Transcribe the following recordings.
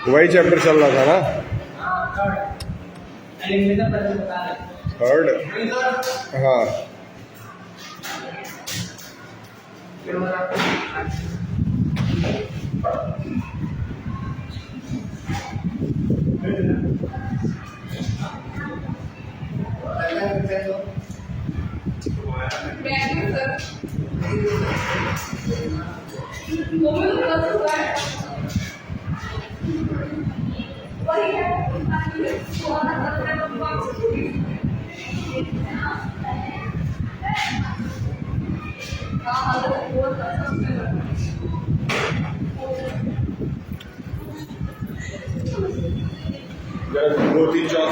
वही चैप्टर चल रहा था ना, थर्ड। हाँ दो तीन चार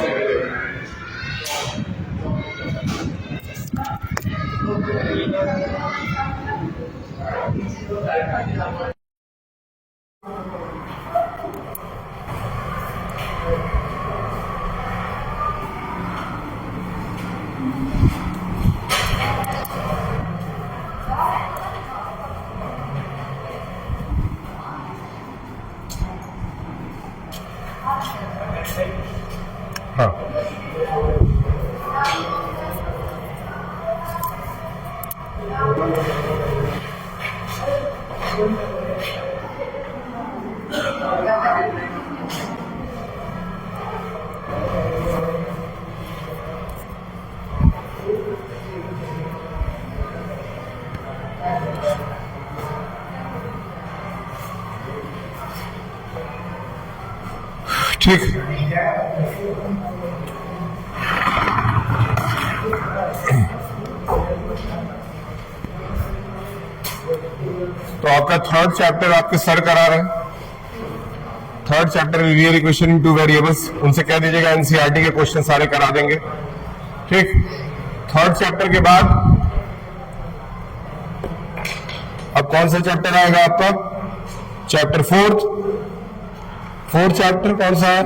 हाँ ठीक। तो आपका थर्ड चैप्टर आपके सर करा रहे हैं, third chapter linear equation in two variables. उनसे कह दीजिएगा एनसीईआरटी के क्वेश्चन सारे करा देंगे। ठीक, थर्ड चैप्टर के बाद अब कौन सा चैप्टर आएगा आपका? Chapter fourth. फोर्थ चैप्टर कौन सा है?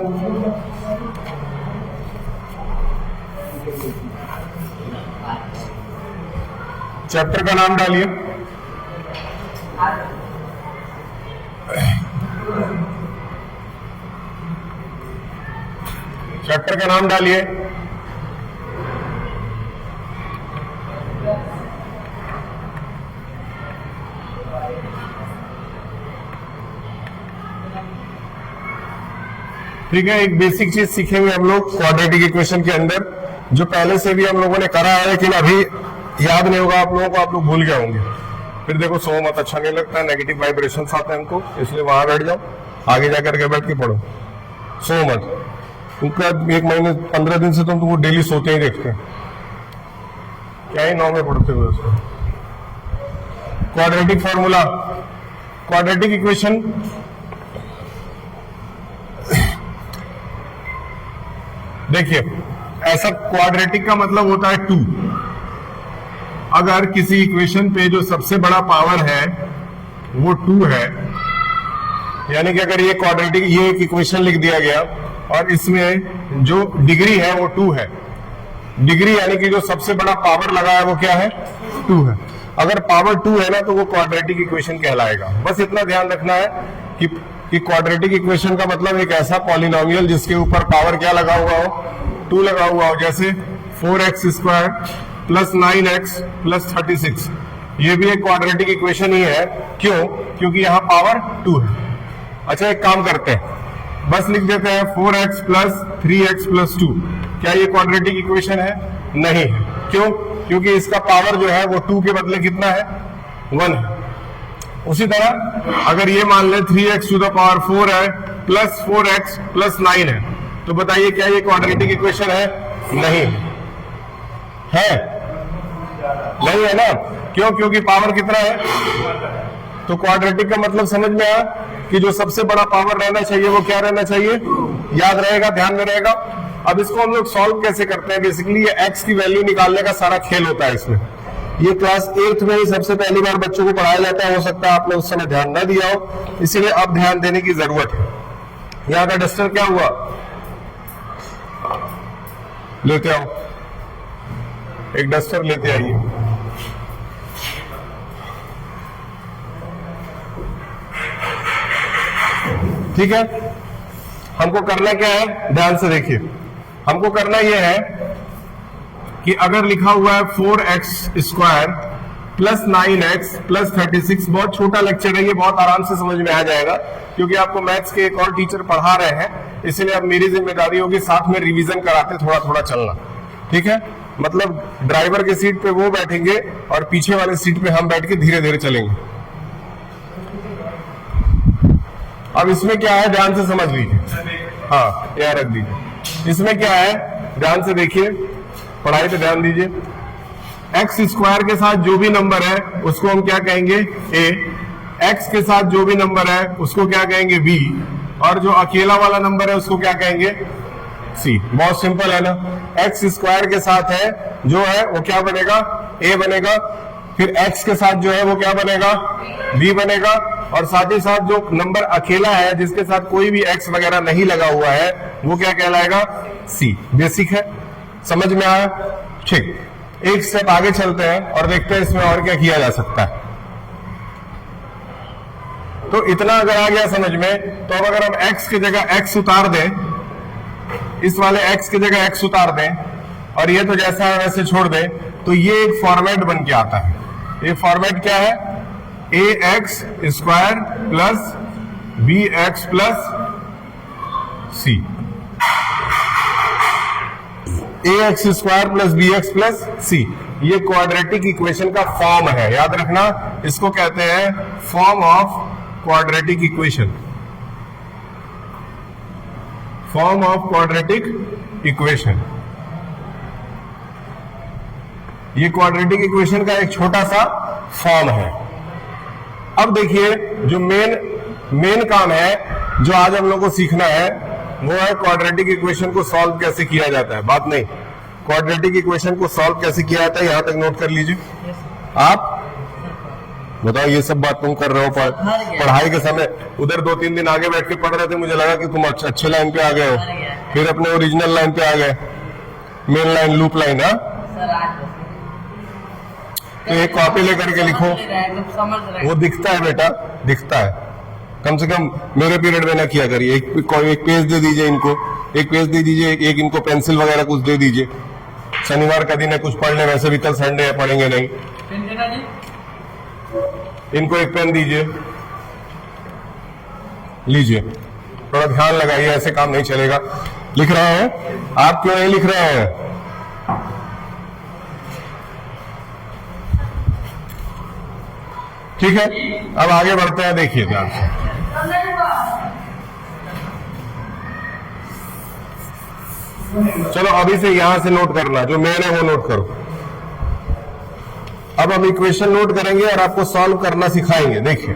चैप्टर का नाम डालिए। चैप्टर का नाम डालिए। ठीक है, एक बेसिक चीज सीखेंगे हम लोग क्वाड्रेटिक इक्वेशन के अंदर, जो पहले से भी हम लोगों ने करा है लेकिन अभी याद नहीं होगा आप लोगों को, आप लोग भूल गए होंगे। फिर देखो सो मत, अच्छा नहीं लगता है, नेगेटिव वाइब्रेशंस आते हैं हमको, इसलिए वहां बैठ जाओ, आगे जाकर के बैठ के पढ़ो, सो मत। तुमका 1 महीने 15 दिन से तो तुमको डेली सोते ही देखते हैं, क्या ही 9 में पढ़ते हुए उसको। क्वाड्रेटिक फॉर्मूला, क्वाड्रेटिक इक्वेशन देखिए, ऐसा क्वाड्रेटिक का मतलब होता है 2। अगर किसी इक्वेशन पे जो सबसे बड़ा पावर है वो 2 है, यानी कि अगर ये क्वाड्रेटिक, ये एक इक्वेशन लिख दिया गया और इसमें जो डिग्री है वो 2 है, डिग्री यानी कि जो सबसे बड़ा पावर लगा है वो क्या है? 2 है। अगर पावर 2 है ना तो वो क्वाड्रेटिक इक्वेशन कहलाएगा। बस इतना ध्यान रखना है कि क्वाड्रेटिक इक्वेशन का मतलब एक ऐसा पॉलिनोमियल जिसके ऊपर पावर क्या लगा हुआ हो? 2 लगा हुआ हो। जैसे 4x² प्लस 9x प्लस 36, ये भी एक क्वाड्रेटिक इक्वेशन ही है। क्यों? क्योंकि यहाँ पावर 2 है। अच्छा, एक काम करते हैं, बस लिख देते हैं 4x प्लस 3x प्लस 2। क्या ये क्वाड्रेटिक इक्वेशन है? नहीं है। क्यों? क्योंकि इसका पावर जो है वो 2 के बदले कितना है? 1 है। उसी तरह अगर ये मान ले 3x टू द पावर 4 है प्लस 4x प्लस 9 है, तो बताइए क्या ये क्वाड्रेटिक इक्वेशन है? नहीं है, नहीं है ना। क्यों? क्योंकि पावर कितना है? तो क्वाड्रेटिक का मतलब समझ में आया कि जो सबसे बड़ा पावर रहना चाहिए वो क्या रहना चाहिए? याद रहेगा, ध्यान में रहेगा। अब इसको हम लोग सॉल्व कैसे करते हैं? बेसिकली ये x की वैल्यू निकालने का सारा खेल होता है इसमें। ये क्लास 8th में ही सबसे पहली बार बच्चों को पढ़ाया जाता है, हो सकता है आपने उस समय ध्यान न दिया हो, इसीलिए अब ध्यान देने की जरूरत है। यहाँ का डस्टर क्या हुआ? लेते आओ, एक डस्टर लेते आइए। ठीक है, हमको करना क्या है, ध्यान से देखिए, हमको करना यह है कि अगर लिखा हुआ है 4x² प्लस 9x प्लस 36, बहुत छोटा लेक्चर है ये, बहुत आराम से समझ में आ जाएगा क्योंकि आपको मैथ्स के एक और टीचर पढ़ा रहे हैं, इसलिए अब मेरी जिम्मेदारी होगी साथ में रिवीजन कराते थोड़ा थोड़ा चलना। ठीक है, मतलब ड्राइवर की सीट पे वो बैठेंगे और पीछे वाले सीट पे हम बैठ के धीरे धीरे चलेंगे। अब इसमें क्या है, ध्यान से समझ लीजिए, हाँ यहाँ रख दीजिए। इसमें क्या है, ध्यान से देखिए, पढ़ाई पे ध्यान दीजिए। x² के साथ जो भी नंबर है उसको हम क्या कहेंगे, a, x के साथ जो भी नंबर है उसको क्या कहेंगे, b, और जो अकेला वाला नंबर है उसको क्या कहेंगे, c। बहुत सिंपल है ना, x² के साथ है जो है वो क्या बनेगा, a बनेगा, फिर x के साथ जो है वो क्या बनेगा, b बनेगा, और साथ ही साथ जो नंबर अकेला है जिसके साथ कोई भी x वगैरह नहीं लगा हुआ है वो क्या कहलाएगा, c। बेसिक है, समझ में आया? ठीक, एक स्टेप आगे चलते हैं और देखते हैं इसमें और क्या किया जा सकता है। तो इतना अगर आ गया समझ में, तो अब अगर हम x की जगह x उतार दें, इस वाले x की जगह x उतार दें और ये तो जैसा है वैसे छोड़ दें, तो ये एक फॉर्मेट बन के आता है। ये फॉर्मेट क्या है, ax² plus bx plus c, ax² plus bx plus c। ये क्वाड्रेटिक इक्वेशन का फॉर्म है, याद रखना, इसको कहते हैं form of quadratic equation, form of quadratic equation. ये क्वाड्रेटिक इक्वेशन का एक छोटा सा फॉर्म है। अब देखिए, जो मेन काम है जो आज हम लोग को सीखना है वो है क्वाड्रेटिक इक्वेशन को सॉल्व कैसे किया जाता है। बात नहीं, क्वाड्रेटिक इक्वेशन को सॉल्व कैसे किया जाता है यहां तक नोट कर लीजिए। आप बताओ, ये सब बात तुम कर रहे हो पढ़ाई के समय, उधर 2-3 दिन आगे बैठ के पढ़ रहे थे, मुझे लगा कि तुम अच्छे लाइन पे आ गए हो, फिर अपने ओरिजिनल लाइन पे आ गए, मेन लाइन, लूप लाइन। हाँ, तो एक कॉपी लेकर के लिखो, वो दिखता है बेटा, दिखता है, कम से कम मेरे पीरियड में ना किया करिए। एक पेज दे दीजिए इनको, एक पेज दे दीजिए, एक इनको पेंसिल वगैरह कुछ दे दीजिए। शनिवार का दिन है, कुछ पढ़ ले, वैसे भी कल संडे है, पढ़ेंगे नहीं। इनको एक पेन दीजिए, लीजिए, थोड़ा ध्यान लगाइए, ऐसे काम नहीं चलेगा। लिख रहे हैं आप, क्यों नहीं लिख रहे हैं? ठीक है, अब आगे बढ़ते हैं, देखिए ध्यान से। चलो अभी से यहां से नोट करना, जो मेन है वो नोट करो। अब हम इक्वेशन नोट करेंगे और आपको सॉल्व करना सिखाएंगे। देखिए,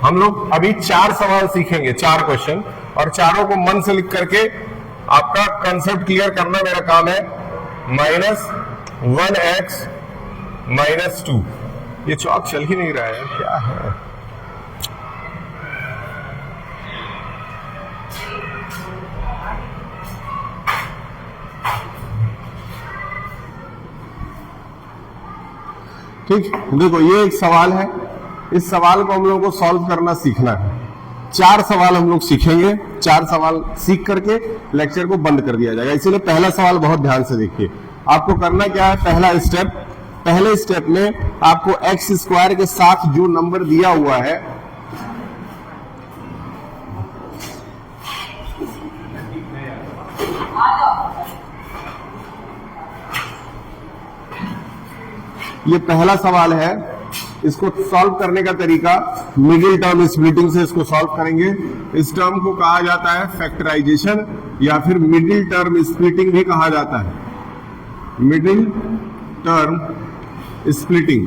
हम लोग अभी 4 सवाल सीखेंगे, 4 क्वेश्चन, और चारों को मन से लिख करके आपका कंसेप्ट क्लियर करना मेरा काम है। -1x -2, ये चौक चल ही नहीं रहा है, क्या है? ठीक, देखो ये एक सवाल है, इस सवाल को हम लोगों को सॉल्व करना सीखना है। 4 सवाल हम लोग सीखेंगे, 4 सवाल सीख करके लेक्चर को बंद कर दिया जाएगा। इसीलिए पहला सवाल बहुत ध्यान से देखिए। आपको करना क्या है, पहला स्टेप, पहले स्टेप में आपको x² के साथ जो नंबर दिया हुआ है ये पहला सवाल है, इसको सॉल्व करने का तरीका मिडिल टर्म स्प्लिटिंग से इसको सॉल्व करेंगे। इस टर्म को कहा जाता है फैक्टराइजेशन या फिर मिडिल टर्म स्प्लिटिंग भी कहा जाता है, मिडिल टर्म स्प्लिटिंग।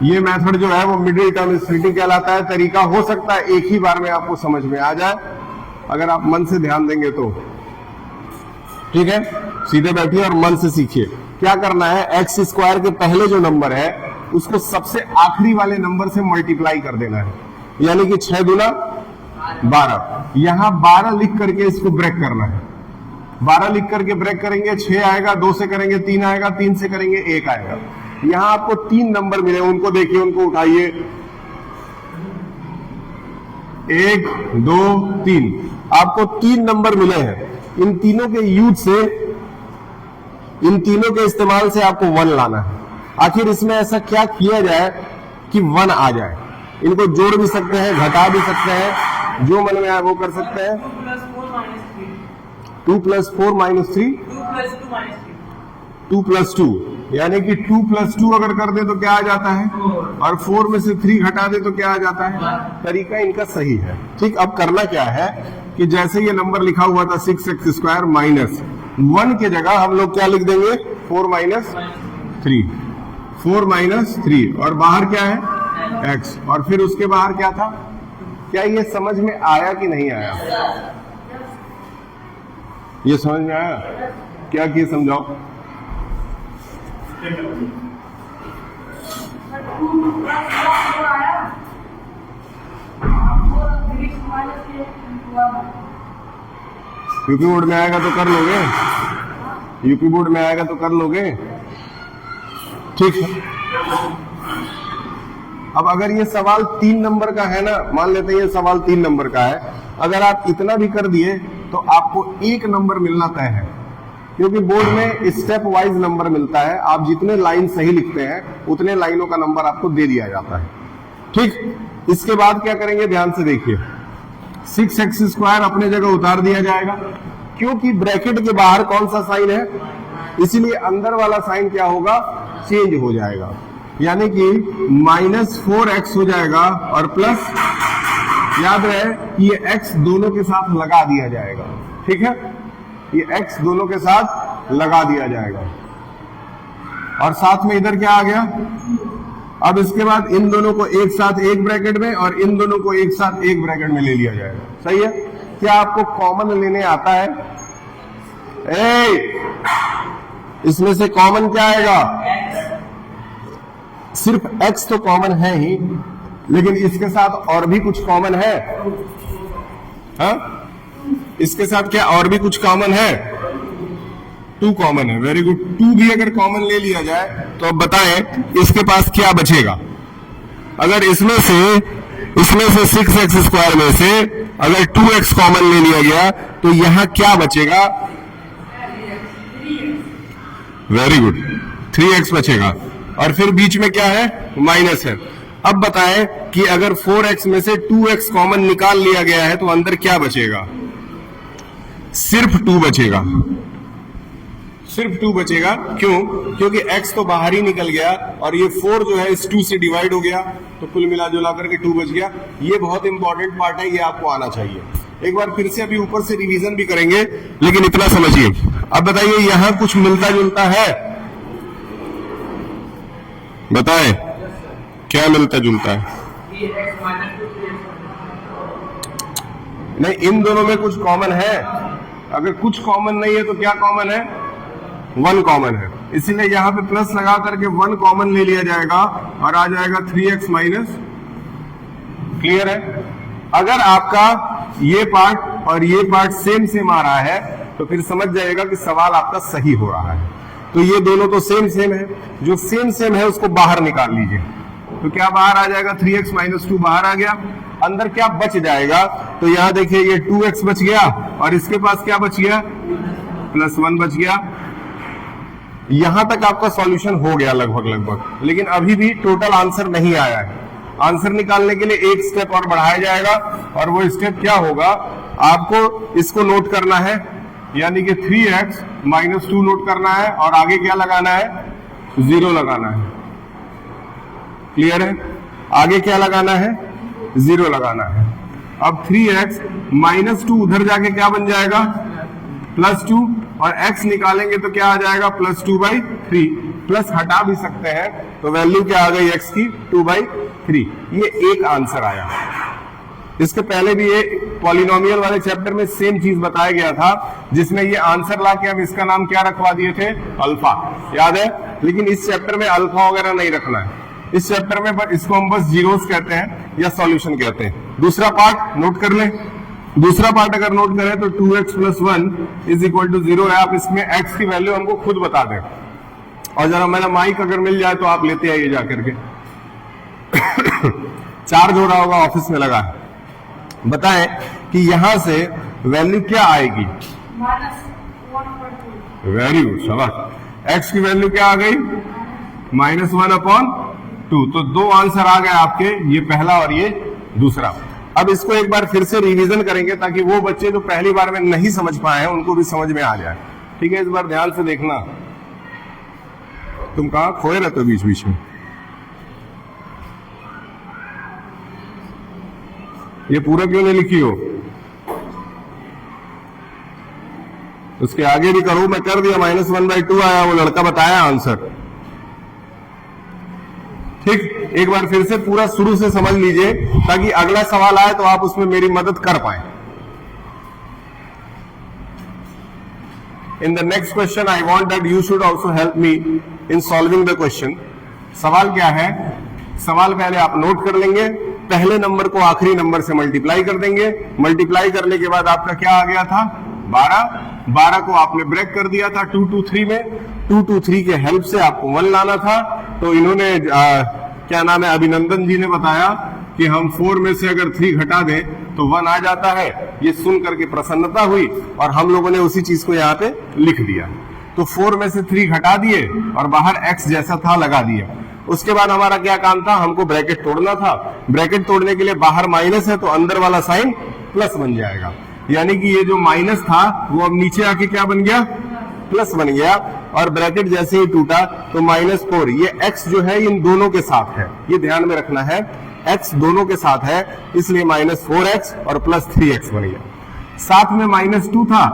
ये मेथड जो है वो मिडिल टर्म स्प्लिटिंग कहलाता है। तरीका हो सकता है एक ही बार में आपको समझ में आ जाए, अगर आप मन से ध्यान देंगे तो। ठीक है, सीधे बैठिए और मन से सीखिए। क्या करना है, x² के पहले जो नंबर है उसको सबसे आखिरी वाले नंबर से मल्टीप्लाई कर देना है, यानी कि 6 दूना 12। यहां 12 लिख करके इसको ब्रेक करना है। 12 लिख करके ब्रेक करेंगे, 6 आएगा, 2 से करेंगे 3 आएगा, 3 से करेंगे 1 आएगा। यहां आपको 3 नंबर मिले, उनको देखिए, उनको उठाइए, 1 2 3, आपको 3 नंबर मिले हैं। इन तीनों के यूज से, इन तीनों के इस्तेमाल से आपको 1 लाना है। आखिर इसमें ऐसा क्या किया जाए कि 1 आ जाए? इनको जोड़ भी सकते हैं, घटा भी सकते हैं, जो मन में आए वो कर सकते हैं। 2 + 4 - 3, 2 + 2, यानी कि 2 + 2 अगर कर दे तो क्या आ जाता है, और 4 में से 3 घटा दे तो क्या आ जाता है। तरीका इनका सही है। ठीक, अब करना क्या है कि जैसे ये नंबर लिखा हुआ था 6x² - 1 के जगह हम लोग क्या लिख देंगे, 4 - 3, 4 - 3, और बाहर क्या है, x, और फिर उसके बाहर क्या था। क्या ये समझ में आया कि नहीं आया? ये समझ में आया? क्या किए समझाओ। यूपी बोर्ड में आएगा तो कर लोगे, यूपी बोर्ड में आएगा तो कर लोगे। ठीक है, अब अगर ये सवाल 3 नंबर का है ना, मान लेते हैं ये सवाल 3 नंबर का है, अगर आप इतना भी कर दिए तो आपको 1 नंबर मिलना तय है, क्योंकि बोर्ड में स्टेप वाइज नंबर मिलता है। आप जितने लाइन सही लिखते हैं उतने लाइनों का नंबर आपको दे दिया जाता है। ठीक, इसके बाद क्या करेंगे, ध्यान से देखिए, 6x² अपने जगह उतार दिया जाएगा, क्योंकि ब्रैकेट के बाहर कौन सा साइन है, इसीलिए अंदर वाला साइन क्या होगा, चेंज हो जाएगा, यानी कि -4x हो जाएगा, और प्लस, याद रहे कि ये x दोनों के साथ लगा दिया जाएगा। ठीक है, ये x दोनों के साथ लगा दिया जाएगा, और साथ में इधर क्या आ गया। अब इसके बाद इन दोनों को एक साथ एक ब्रैकेट में, और इन दोनों को एक साथ एक ब्रैकेट में ले लिया जाएगा। सही है? क्या आपको कॉमन लेने आता है? इसमें से कॉमन क्या आएगा, सिर्फ x तो कॉमन है ही, लेकिन इसके साथ और भी कुछ कॉमन है। हाँ, इसके साथ क्या और भी कुछ कॉमन है, 2 कॉमन है। वेरी गुड, 2 भी अगर कॉमन ले लिया जाए तो अब बताएं इसके पास क्या बचेगा। अगर इसमें से 6x² में से अगर 2x कॉमन ले लिया गया तो यहां क्या बचेगा, वेरी गुड, 3x बचेगा, और फिर बीच में क्या है, माइनस है। अब बताएं कि अगर 4x में से 2x कॉमन निकाल लिया गया है तो अंदर क्या बचेगा, सिर्फ 2 बचेगा, सिर्फ 2 बचेगा। क्यों? क्योंकि x तो बाहर ही निकल गया, और ये 4 जो है इस 2 से डिवाइड हो गया, तो कुल मिला जुला करके 2 बच गया। ये बहुत इंपॉर्टेंट पार्ट है, ये आपको आना चाहिए। एक बार फिर से अभी ऊपर से रिवीजन भी करेंगे, लेकिन इतना समझिए। अब बताइए यहां कुछ मिलता जुलता है, बताएं क्या मिलता जुलता है। नहीं, इन दोनों में कुछ कॉमन है। अगर कुछ कॉमन नहीं है तो क्या कॉमन है, 1 कॉमन है, इसीलिए यहां पे प्लस लगा करके 1 कॉमन ले लिया जाएगा, और आ जाएगा 3x माइनस। क्लियर है? अगर आपका ये पार्ट और ये पार्ट सेम आ रहा है तो फिर समझ जाएगा कि सवाल आपका सही हो रहा है। तो ये दोनों तो सेम है, जो सेम है उसको बाहर निकाल लीजिए, तो क्या बाहर आ जाएगा, 3x - 2 बाहर आ गया। अंदर क्या बच जाएगा, तो यहां देखिए ये 2x बच गया, और इसके पास क्या बच गया, +1 बच गया। यहां तक आपका सॉल्यूशन हो गया लगभग, लेकिन अभी भी टोटल आंसर नहीं आया है। आंसर निकालने के लिए एक स्टेप और बढ़ाया जाएगा, और वो स्टेप क्या होगा, आपको इसको नोट करना है, यानी कि 3x - 2 नोट करना है, और आगे क्या लगाना है, 0 लगाना है। क्लियर है? आगे क्या लगाना है, 0 लगाना है। अब 3x - 2 उधर जाके क्या बन जाएगा, +2, और x निकालेंगे तो क्या आ जाएगा, +2/3। प्लस हटा भी सकते हैं, तो वैल्यू क्या आ गई x की, 2/3। ये एक आंसर आया। इसके पहले भी ये पॉलिनोमियल वाले चैप्टर में सेम चीज बताया गया था, जिसमें ये आंसर ला के हम इसका नाम क्या रखवा दिए थे, अल्फा, याद है। लेकिन इस चैप्टर में अल्फा वगैरह नहीं रखना है, इस चैप्टर में इसको हम बस जीरोस कहते हैं या सॉल्यूशन कहते हैं। दूसरा पार्ट नोट कर लें। दूसरा पार्ट अगर नोट करें तो 2x + 1 = 0 है। आप इसमें x की वैल्यू हमको खुद बता दें। और जरा मेरा माइक अगर मिल जाए तो आप लेते आइए जाकर के। चार्ज हो रहा होगा, ऑफिस में लगा है। बताएं कि यहां से वैल्यू क्या आएगी? वेरी गुड, शाबाश। एक्स की वैल्यू क्या आ गई? -1/2। तो दो आंसर आ गए आपके, ये पहला और ये दूसरा। अब इसको एक बार फिर से रिवीजन करेंगे ताकि वो बच्चे जो पहली बार में नहीं समझ पाए हैं उनको भी समझ में आ जाए। ठीक है, इस बार ध्यान से देखना। तुम कहां खोए रहते हो बीच बीच में? ये पूरा क्यों नहीं लिखी हो? उसके आगे भी करो, मैं कर दिया। -1/2 आया, वो लड़का बताया आंसर। ठीक, एक बार फिर से पूरा शुरू से समझ लीजिए ताकि अगला सवाल आए तो आप उसमें मेरी मदद कर पाए। In the next question I want that you should also help me in solving the question. सवाल क्या है? सवाल पहले आप नोट कर लेंगे। पहले नंबर को आखिरी नंबर से मल्टीप्लाई कर देंगे। मल्टीप्लाई करने के बाद आपका क्या आ गया था? 12। 12 को आपने ब्रेक कर दिया था 2 to 3 में। 2 to 3 के हेल्प से आपको 1 लाना था। तो इन्होंने क्या नाम है, अभिनंदन जी ने बताया कि हम 4 में से अगर 3 घटा दें तो 1 आ जाता है। ये सुन करके प्रसन्नता हुई और हम लोगों ने उसी चीज को यहाँ पे लिख दिया। तो 4 में से 3 घटा दिए और बाहर x जैसा था लगा दिया। उसके बाद हमारा क्या काम था? हमको ब्रैकेट तोड़ना था। ब्रैकेट तोड़ने के लिए बाहर माइनस है तो अंदर वाला साइन प्लस बन जाएगा। यानी कि ये जो माइनस था वो अब नीचे आके क्या बन गया? प्लस बन गया। और ब्रैकेट जैसे ही टूटा तो -4। ये x जो है इन दोनों के साथ है, ये ध्यान में रखना है। x दोनों के साथ है, इसलिए -4x और +3x बन गया। साथ में -2 था,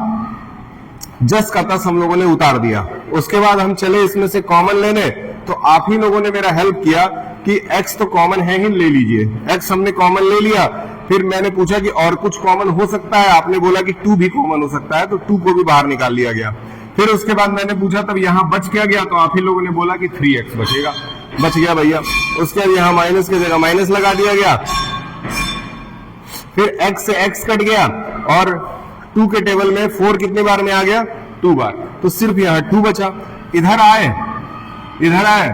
जस्ट का तस हम लोगों ने उतार दिया। उसके बाद हम चले इसमें से कॉमन लेने, तो आप ही लोगों ने मेरा हेल्प किया कि x तो कॉमन है ही, ले लीजिए। x हमने कॉमन ले लिया। फिर मैंने पूछा कि और कुछ कॉमन हो सकता है? आपने बोला कि 2 भी कॉमन हो सकता है, तो 2 को भी बाहर निकाल लिया गया। फिर उसके बाद मैंने पूछा तब यहां बच क्या गया? तो आप ही लोगों ने बोला कि 3x बचेगा। बच गया भैया। उसके बाद यहां माइनस की जगह माइनस लगा दिया गया। फिर x से x कट गया और 2 के टेबल में 4 कितनी बार में आ गया? 2 बार। तो सिर्फ यहां 2 बचा। इधर आए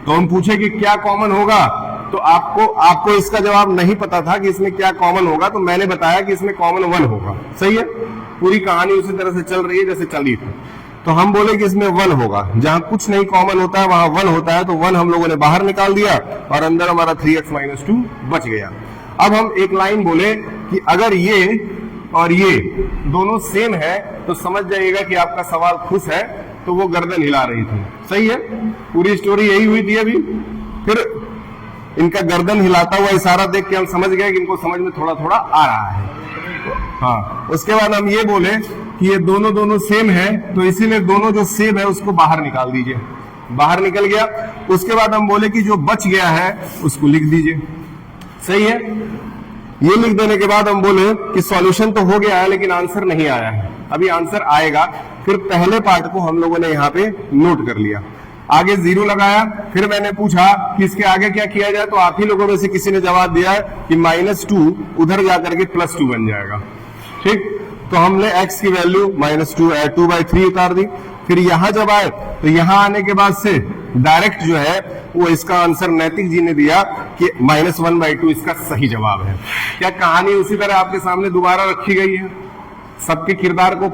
तो हम पूछे कि क्या कॉमन होगा? तो आपको इसका जवाब नहीं पता था कि इसमें क्या कॉमन होगा, तो मैंने बताया कि इसमें कॉमन 1 होगा। सही है, पूरी कहानी उसी तरह से चल रही है जैसे चली थी। तो हम बोले कि इसमें 1 होगा। जहां कुछ नहीं कॉमन होता है वहां 1 होता है, तो 1 हम लोगों ने बाहर निकाल दिया और अंदर हमारा 3x - 2 बच गया। अब हम एक लाइन बोले कि अगर ये और ये दोनों सेम है तो समझ जाइएगा कि आपका सवाल खुश है। तो वो गर्दन हिला रही थी। सही है, पूरी स्टोरी यही हुई थी। अभी फिर इनका गर्दन हिलाता हुआ इशारा देख के हम समझ गए कि इनको समझ में थोड़ा थोड़ा आ रहा है। हाँ, उसके बाद हम ये बोले कि ये दोनों सेम है, तो इसीलिए दोनों जो सेम है उसको बाहर निकाल दीजिए। बाहर निकल गया। उसके बाद हम बोले कि जो बच गया है उसको लिख दीजिए। सही है, ये लिख देने के बाद हम बोले कि सॉल्यूशन तो हो गया है लेकिन आंसर नहीं आया है। अभी आंसर आएगा। फिर पहले पार्ट को हम लोगों ने यहाँ पे नोट कर लिया। आगे 0 लगाया। फिर मैंने पूछा कि इसके आगे क्या किया जाए, तो आप ही लोगों में से किसी ने जवाब दिया कि -2 उधर जाकर के +2 बन जाएगा। ठीक, तो हमने x की वैल्यू -2/3 उतार दी। फिर यहां जब आए तो यहां आने के बाद से डायरेक्ट जो है वो इसका आंसर नैतिक जी ने दिया कि -1/2 इसका सही जवाब है। क्या कहानी उसी तरह आपके सामने दोबारा रखी गई है? सबके किरदार को,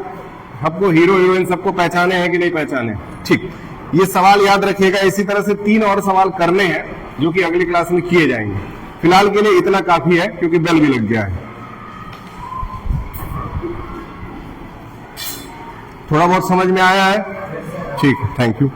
सबको, हीरो हीरोइन सबको पहचाने हैं कि नहीं पहचाने? ठीक, ये सवाल याद रखिएगा। इसी तरह से 3 और सवाल करने हैं जो कि अगली क्लास में किए जाएंगे। फिलहाल के लिए इतना काफी है क्योंकि बेल भी लग गया है। थोड़ा बहुत समझ में आया है? ठीक है, थैंक यू।